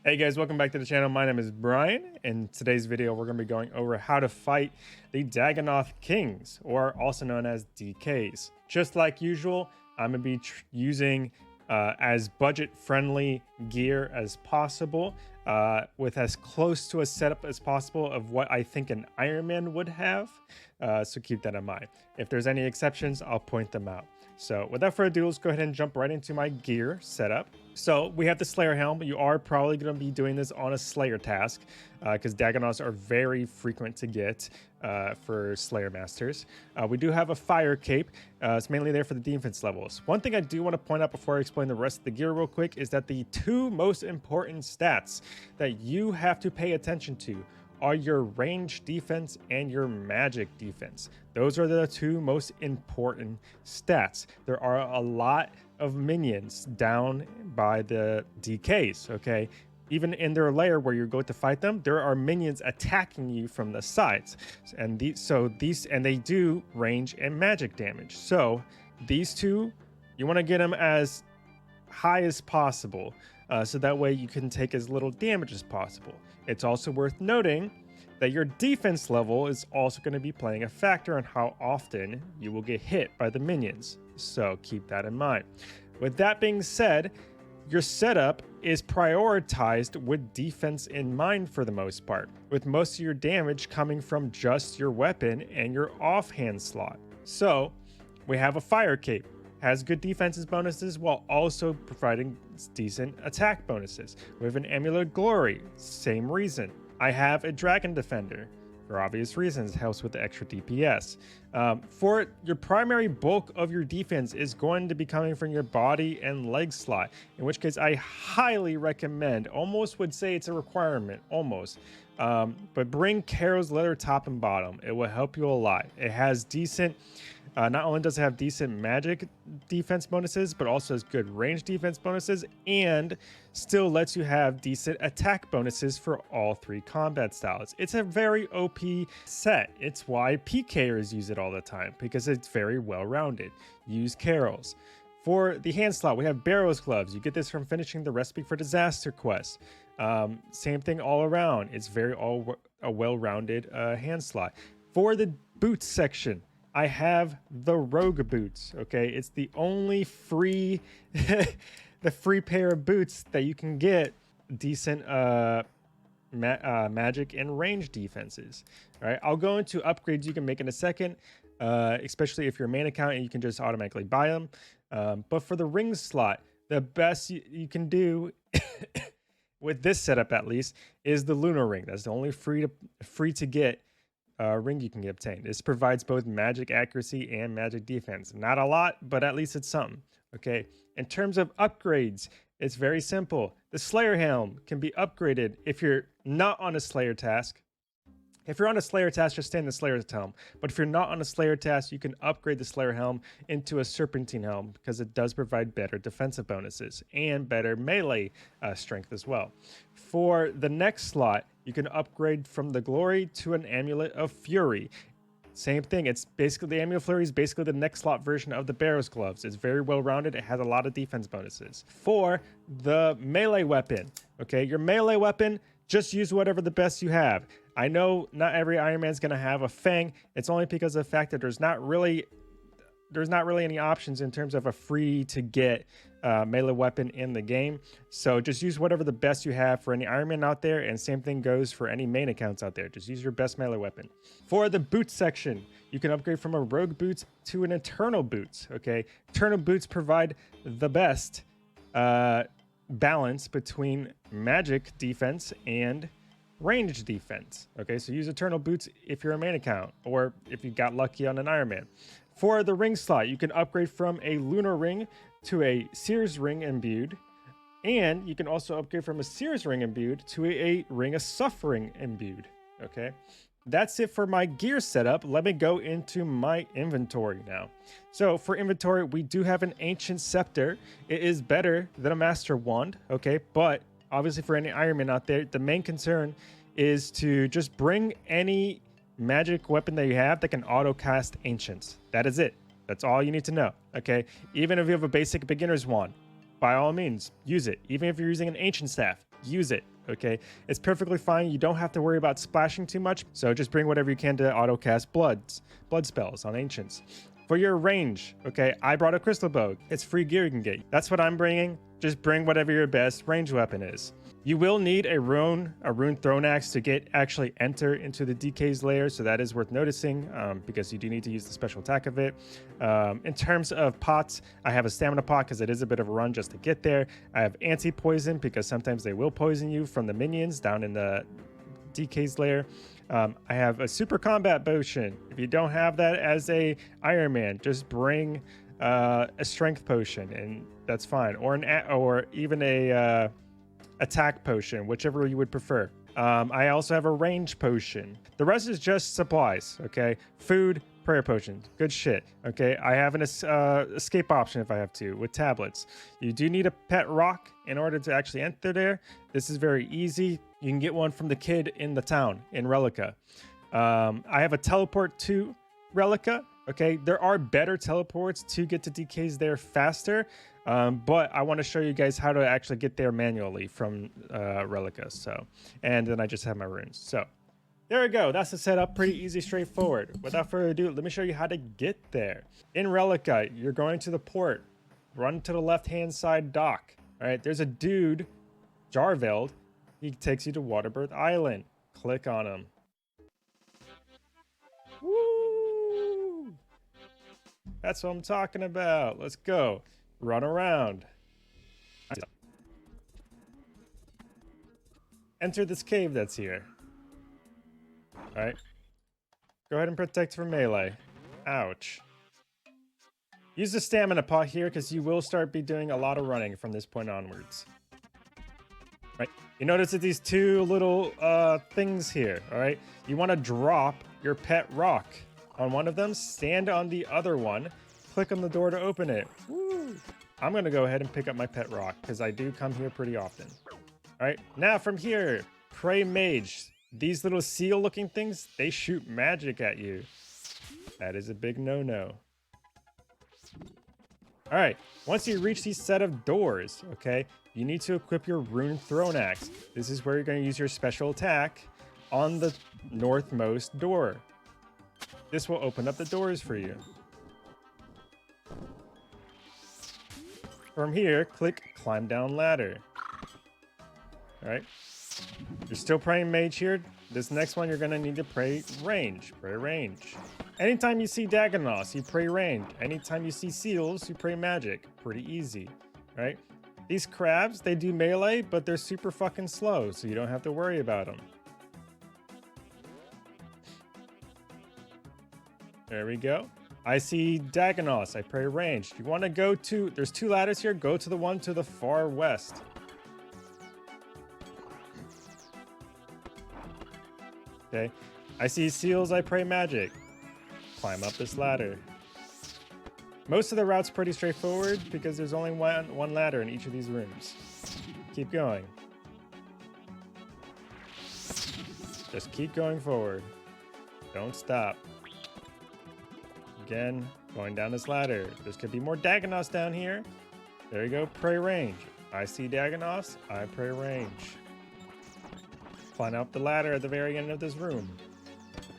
Hey guys, welcome back to the channel. My name is Brian. In today's video, we're going to be going over how to fight the Dagannoth Kings, or also known as DKs. Just like usual, I'm going to be using as budget-friendly gear as possible, with as close to a setup as possible of what I think an Iron Man would have. So keep that in mind. If there's any exceptions, I'll point them out. So without further ado, let's go ahead and jump right into my gear setup. So we have the Slayer helm. You are probably going to be doing this on a Slayer task because Dagannoths are very frequent to get for Slayer Masters. We do have a Fire Cape. It's mainly there for the defense levels. One thing I do want to point out before I explain the rest of the gear real quick is that the two most important stats that you have to pay attention to are your range defense and your magic defense. Those are the two most important stats. There are a lot of minions down by the DKs, okay? Even in their lair where you go to fight them, there are minions attacking you from the sides. And they do range and magic damage. So these two, you want to get them as high as possible, so that way you can take as little damage as possible. It's also worth noting that your defense level is also going to be playing a factor on how often you will get hit by the minions, so keep that in mind. With that being said, your setup is prioritized with defense in mind for the most part, with most of your damage coming from just your weapon and your offhand slot. So we have a Fire Cape. Has good defenses bonuses while also providing decent attack bonuses. We have an Amulet of Glory, same reason. I have a Dragon Defender, for obvious reasons, helps with the extra DPS. For your primary bulk of your defense is going to be coming from your body and leg slot, in which case I highly recommend, almost would say it's a requirement, almost. But bring Karo's leather top and bottom. It will help you a lot. It has decent, not only does it have decent magic defense bonuses, but also has good range defense bonuses, and still lets you have decent attack bonuses for all three combat styles. It's a very OP set. It's why PKers use it all the time, because it's very well rounded. Use Karo's. For the hand slot, we have Barrow's Gloves. You get this from finishing the Recipe for Disaster quest. Same thing all around. It's a well-rounded hand slot. For the boots section, I have the Rogue Boots. Okay, it's the only free, the free pair of boots that you can get decent magic and range defenses. All right, I'll go into upgrades you can make in a second, especially if you're a main account and you can just automatically buy them. But for the ring slot, the best you can do with this setup, at least, is the Lunar Ring. That's the only free to get ring you can obtain. This provides both magic accuracy and magic defense. Not a lot, but at least it's something. Okay. In terms of upgrades, it's very simple. The Slayer Helm can be upgraded if you're not on a Slayer task. If you're on a Slayer task, just stay in the Slayer's Helm. But if you're not on a Slayer task, you can upgrade the Slayer Helm into a Serpentine Helm, because it does provide better defensive bonuses and better melee strength as well. For the next slot, you can upgrade from the Glory to an Amulet of Fury. Same thing. It's basically, the Amulet of Fury is basically the next slot version of the Barrow's Gloves. It's very well rounded. It has a lot of defense bonuses. For the melee weapon, okay, your melee weapon, just use whatever the best you have. I know not every Iron Man's going to have a Fang. It's only because of the fact that there's not really any options in terms of a free to get melee weapon in the game. So just use whatever the best you have for any Iron Man out there, and same thing goes for any main accounts out there. Just use your best melee weapon. For the boots section, you can upgrade from a Rogue Boots to an Eternal Boots. Okay, Eternal Boots provide the best balance between magic defense and range defense. Okay, so use Eternal Boots if you're a main account, or if you got lucky on an Iron Man. For the ring slot, you can upgrade from a Lunar Ring to a Seer's Ring imbued, and you can also upgrade from a Seer's Ring imbued to a Ring of Suffering imbued. Okay, that's it for my gear setup. Let me go into my inventory now. So for inventory, we do have an Ancient Scepter. It is better than a Master Wand, okay, but obviously for any Iron Man out there, the main concern is to just bring any magic weapon that you have that can auto cast Ancients. That is it. That's all you need to know. Okay, even if you have a basic beginner's wand, by all means use it. Even if you're using an Ancient Staff, use it. Okay, it's perfectly fine. You don't have to worry about splashing too much. So just bring whatever you can to auto cast blood spells on ancients. For your range, okay, I brought a crystal bow. It's free gear you can get. That's what I'm bringing. Just bring whatever your best range weapon is. You will need a rune throne axe to actually enter into the DK's lair, so that is worth noticing because you do need to use the special attack of it. In terms of pots, I have a stamina pot because it is a bit of a run just to get there. I have anti-poison because sometimes they will poison you from the minions down in the DK's lair. I have a super combat potion. If you don't have that as a Iron Man, just bring a strength potion, and that's fine. Or even a attack potion, whichever you would prefer. I also have a range potion. The rest is just supplies. Okay, food, prayer potions, good shit. Okay, I have an escape option if I have to with tablets. You do need a pet rock in order to actually enter there. This is very easy. You can get one from the kid in the town in Relica. I have a teleport to Relica. Okay, there are better teleports to get to DKs there faster, but I want to show you guys how to actually get there manually from Relica. And then I just have my runes. So there we go. That's the setup. Pretty easy, straightforward. Without further ado, let me show you how to get there. In Relica, you're going to the port. Run to the left-hand side dock. All right, there's a dude, Jarveld. He takes you to Waterbirth Island. Click on him. Woo! That's what I'm talking about. Let's go. Run around. Enter this cave that's here. All right. Go ahead and protect from melee. Ouch. Use the stamina pot here because you will start be doing a lot of running from this point onwards. Right. You notice that these two little things here, all right? You want to drop your pet rock on one of them, stand on the other one, click on the door to open it. Woo. I'm going to go ahead and pick up my pet rock because I do come here pretty often. All right, now from here, pray mage. These little seal looking things, they shoot magic at you. That is a big no-no. All right, once you reach these set of doors, okay, you need to equip your rune throne axe. This is where you're going to use your special attack on the northmost door. This will open up the doors for you. From here, click climb down ladder. All right, you're still praying mage here. This next one, you're going to need to pray range. Pray range. Anytime you see Dagannoth, you pray range. Anytime you see seals, you pray magic. Pretty easy, right? These crabs, they do melee, but they're super fucking slow, so you don't have to worry about them. There we go. I see Dagannoth. I pray range. You want to go to, there's two ladders here. Go to the one to the far west. Okay. I see seals. I pray magic. Climb up this ladder. Most of the route's pretty straightforward because there's only one ladder in each of these rooms. Keep going. Just keep going forward. Don't stop. Again, going down this ladder. There's could be more Dagannoths down here. There you go. Pray range. I see Dagannoths. I pray range. Climb up the ladder at the very end of this room.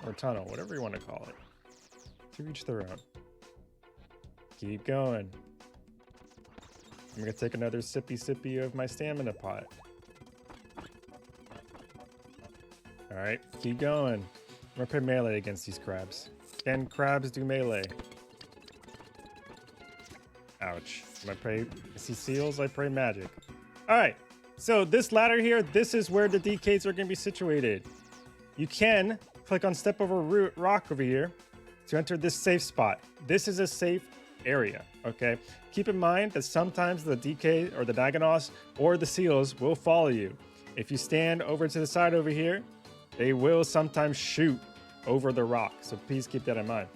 Or tunnel, whatever you want to call it. To reach the room. Keep going. I'm going to take another sippy of my stamina pot. Alright, keep going. I'm going to play melee against these crabs. Can crabs do melee? Ouch. I see seals, I pray magic. Alright, so this ladder here, this is where the DKs are going to be situated. You can click on step over rock over here to enter this safe spot. This is a safe area, okay? Keep in mind that sometimes the DK or the Dagannoths or the seals will follow you. If you stand over to the side over here, they will sometimes shoot over the rock, so please keep that in mind.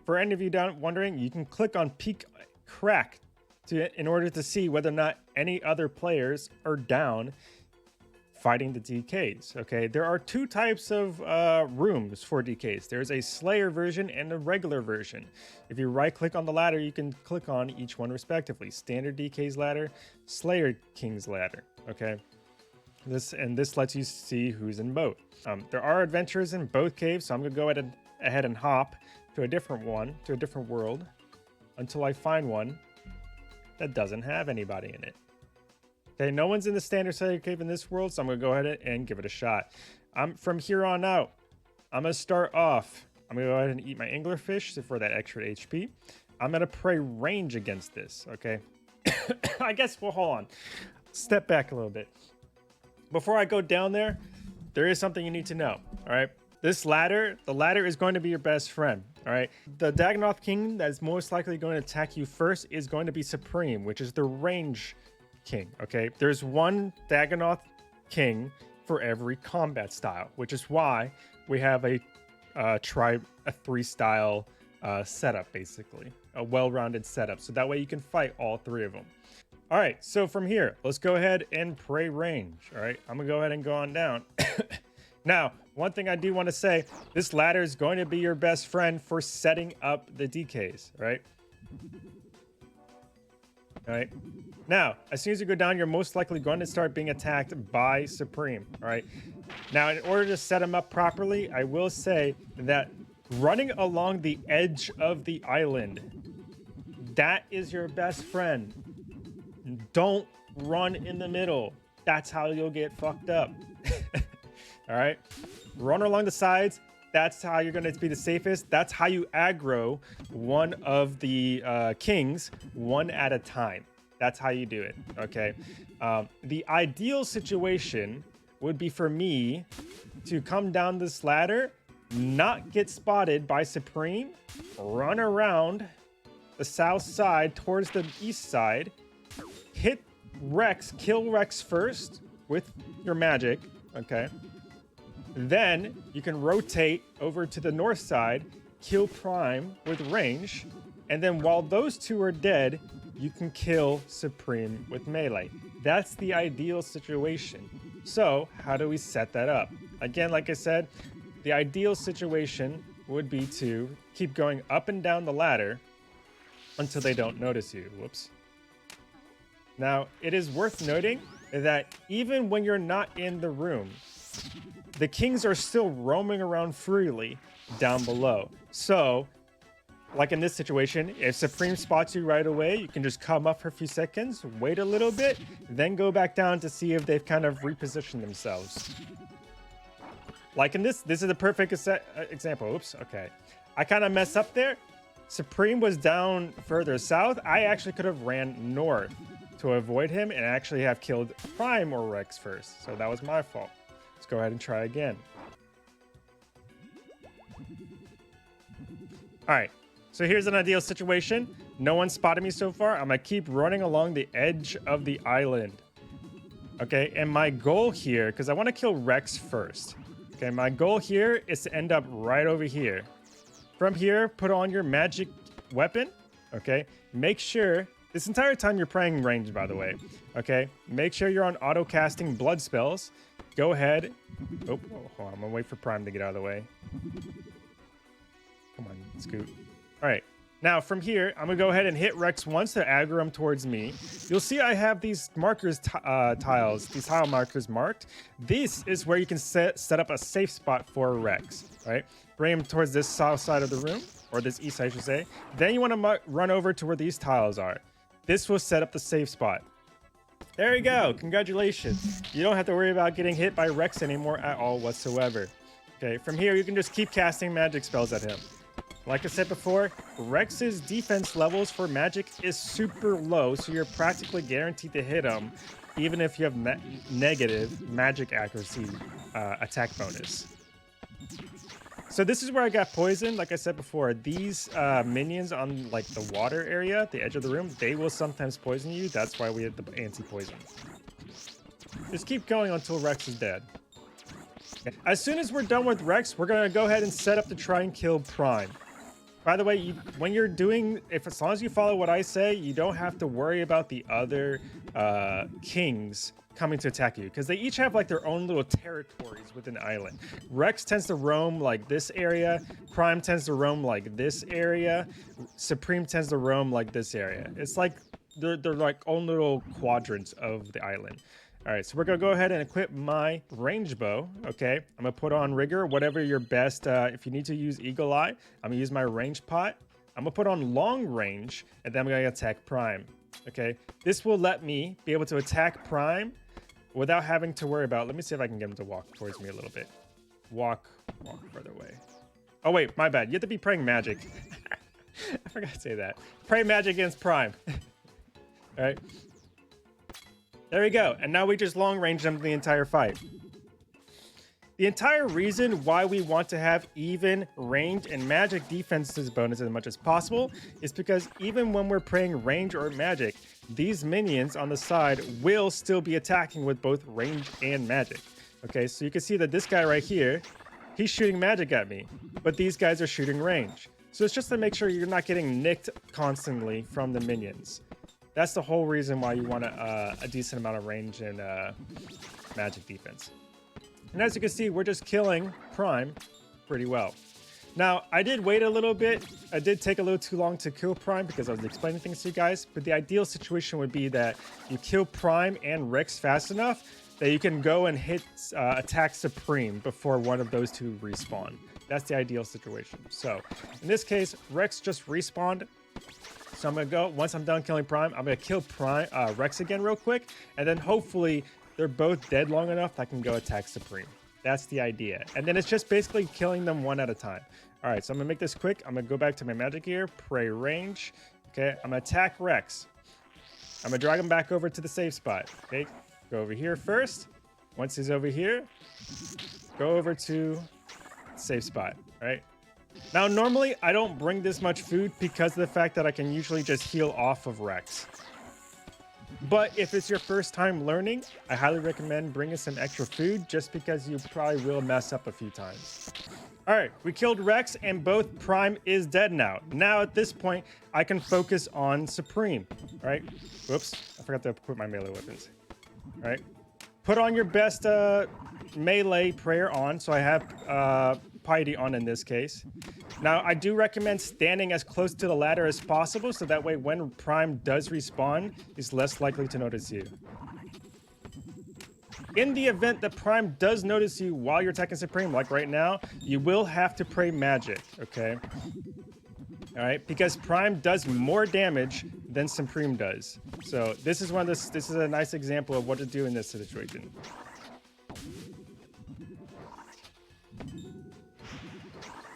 For any of you wondering, you can click on peek crack in order to see whether or not any other players are down fighting the DKs, okay? There are two types of rooms for DKs. There's a Slayer version and a regular version. If you right click on the ladder, you can click on each one respectively. Standard DK's ladder, Slayer King's ladder, okay? This lets you see who's in both. There are adventures in both caves, so I'm gonna go ahead and hop to a different one, to a different world, until I find one that doesn't have anybody in it. Okay, no one's in the standard cellular cave in this world, so I'm gonna go ahead and give it a shot. From here on out, I'm gonna start off. I'm gonna go ahead and eat my anglerfish for that extra HP. I'm gonna pray range against this. Okay, I guess. Well, hold on. Step back a little bit. Before I go down there, there is something you need to know. All right, this ladder, the ladder is going to be your best friend. All right, the Dagannoth king that's most likely going to attack you first is going to be Supreme, which is the range king. Okay, there's one Dagannoth king for every combat style, which is why we have a 3 style setup, basically a well-rounded setup, so that way you can fight all 3 of them. All right, so from here, let's go ahead and pray range. All right, I'm gonna go ahead and go on down. Now, one thing I do want to say, this ladder is going to be your best friend for setting up the DKs, right? All right. Now, as soon as you go down, you're most likely going to start being attacked by Supreme, all right? Now, in order to set him up properly, I will say that running along the edge of the island, that is your best friend. Don't run in the middle. That's how you'll get fucked up. All right, run along the sides. That's how you're going to be the safest. That's how you aggro one of the kings one at a time. That's how you do it. Okay. The ideal situation would be for me to come down this ladder, not get spotted by Supreme, run around the south side towards the east side, hit Rex, kill Rex first with your magic. Okay. Then you can rotate over to the north side, kill Prime with range, and then while those 2 are dead, you can kill Supreme with melee. That's the ideal situation. So how do we set that up? Again, like I said, the ideal situation would be to keep going up and down the ladder until they don't notice you. Whoops. Now, it is worth noting that even when you're not in the room, the kings are still roaming around freely down below. So, like in this situation, if Supreme spots you right away, you can just come up for a few seconds, wait a little bit, then go back down to see if they've kind of repositioned themselves. Like in this is a perfect example. Oops, okay. I kind of messed up there. Supreme was down further south. I actually could have ran north to avoid him and actually have killed Prime or Rex first. So that was my fault. Let's go ahead and try again. All right, so here's an ideal situation. No one spotted me so far. I'm gonna keep running along the edge of the island. Okay, and my goal here, because I want to kill Rex first. Okay, my goal here is to end up right over here. From here, put on your magic weapon. Okay, make sure this entire time you're praying range, by the way. Okay, make sure you're on auto casting blood spells. Go ahead. Oh, hold on. I'm gonna wait for Prime to get out of the way. Come on, scoot. All right. Now from here, I'm gonna go ahead and hit Rex once to aggro him towards me. You'll see I have these markers tiles, these tile markers marked. This is where you can set up a safe spot for Rex. Right? Bring him towards this south side of the room, or this east side, I should say. Then you want to run over to where these tiles are. This will set up the safe spot. There you go. Congratulations. You don't have to worry about getting hit by Rex anymore at all whatsoever. Okay, from here, you can just keep casting magic spells at him. Like I said before, Rex's defense levels for magic is super low, so you're practically guaranteed to hit him, even if you have negative magic accuracy attack bonus. So this is where I got poisoned. Like I said before, these minions on like the water area, the edge of the room, they will sometimes poison you. That's why we had the anti-poison. Just keep going until Rex is dead. Okay. As soon as we're done with Rex, we're gonna go ahead and set up to try and kill Prime. By the way, when you're doing, as long as you follow what I say, you don't have to worry about the other kings coming to attack you, because they each have like their own little territories within the island. Rex tends to roam like this area, Prime tends to roam like this area, Supreme tends to roam like this area. It's like they're like own little quadrants of the island. All right, so we're gonna go ahead and equip my range bow. Okay, I'm gonna put on rigor, whatever your best. If you need to use eagle eye, I'm gonna use my range pot. I'm gonna put on long range, and then I'm gonna attack prime. Okay, this will let me be able to attack prime without having to worry about. Let me see if I can get him to walk towards me a little bit. Walk further away. Oh wait, my bad. You have to be praying magic. I forgot to say that. Pray magic against prime. All right. There we go. And now we just long range them the entire fight. The entire reason why we want to have even range and magic defenses bonus as much as possible is because even when we're praying range or magic, these minions on the side will still be attacking with both range and magic. Okay, so you can see that this guy right here, he's shooting magic at me, but these guys are shooting range. So it's just to make sure you're not getting nicked constantly from the minions. That's the whole reason why you want a decent amount of range and magic defense. And as you can see, we're just killing prime pretty well. Now, I did wait a little bit. I did take a little too long to kill prime because I was explaining things to you guys. But the ideal situation would be that you kill prime and Rex fast enough that you can go and hit attack Supreme before one of those two respawn. That's the ideal situation. So in this case, Rex just respawned. So I'm gonna go, once I'm done killing prime, I'm gonna kill Rex again real quick, and then hopefully they're both dead long enough that I can go attack Supreme. That's the idea. And then it's just basically killing them one at a time. All right, so I'm gonna make this quick. I'm gonna go back to my magic gear, pray range. Okay, I'm gonna attack Rex. I'm gonna drag him back over to the safe spot. Okay, go over here first. Once he's over here, go over to safe spot, all right? Now, normally I don't bring this much food because of the fact that I can usually just heal off of Rex. But if it's your first time learning, I highly recommend bringing some extra food just because you probably will mess up a few times. All right, we killed Rex and both prime is dead now. Now at this point, I can focus on Supreme, all right? Whoops, I forgot to equip my melee weapons. All right, put on your best melee prayer on. So I have piety on in this case. Now, I do recommend standing as close to the ladder as possible, so that way when prime does respawn, he's less likely to notice you. In the event that prime does notice you while you're attacking Supreme, like right now, you will have to pray magic, okay? All right, because prime does more damage than Supreme does. So this is this is a nice example of what to do in this situation.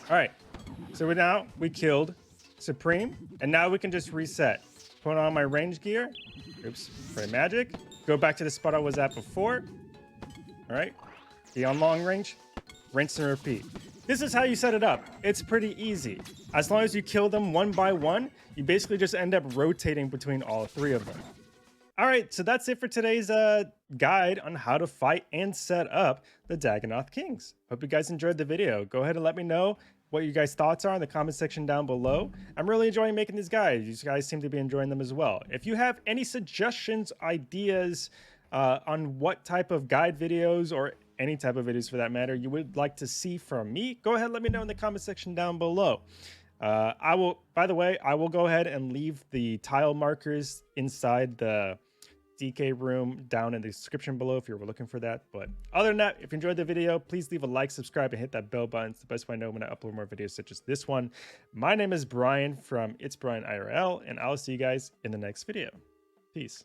All right, so now we killed Supreme, and now we can just reset. Put on my range gear. Oops, pray magic. Go back to the spot I was at before. All right, be on long range, rinse and repeat. This is how you set it up. It's pretty easy. As long as you kill them one by one, you basically just end up rotating between all three of them. All right, so that's it for today's guide on how to fight and set up the Dagannoth Kings. Hope you guys enjoyed the video. Go ahead and let me know what you guys' thoughts are in the comment section down below. I'm really enjoying making these guides. You guys seem to be enjoying them as well. If you have any suggestions, ideas on what type of guide videos or any type of videos for that matter you would like to see from me, go ahead and let me know in the comment section down below. By the way, I will go ahead and leave the tile markers inside the DK room down in the description below if you're looking for that. But other than that, if you enjoyed the video, please leave a like, subscribe, and hit that bell button. It's the best way I know when I upload more videos such as this one. My name is Brian from It's Brian IRL, and I'll see you guys in the next video. Peace.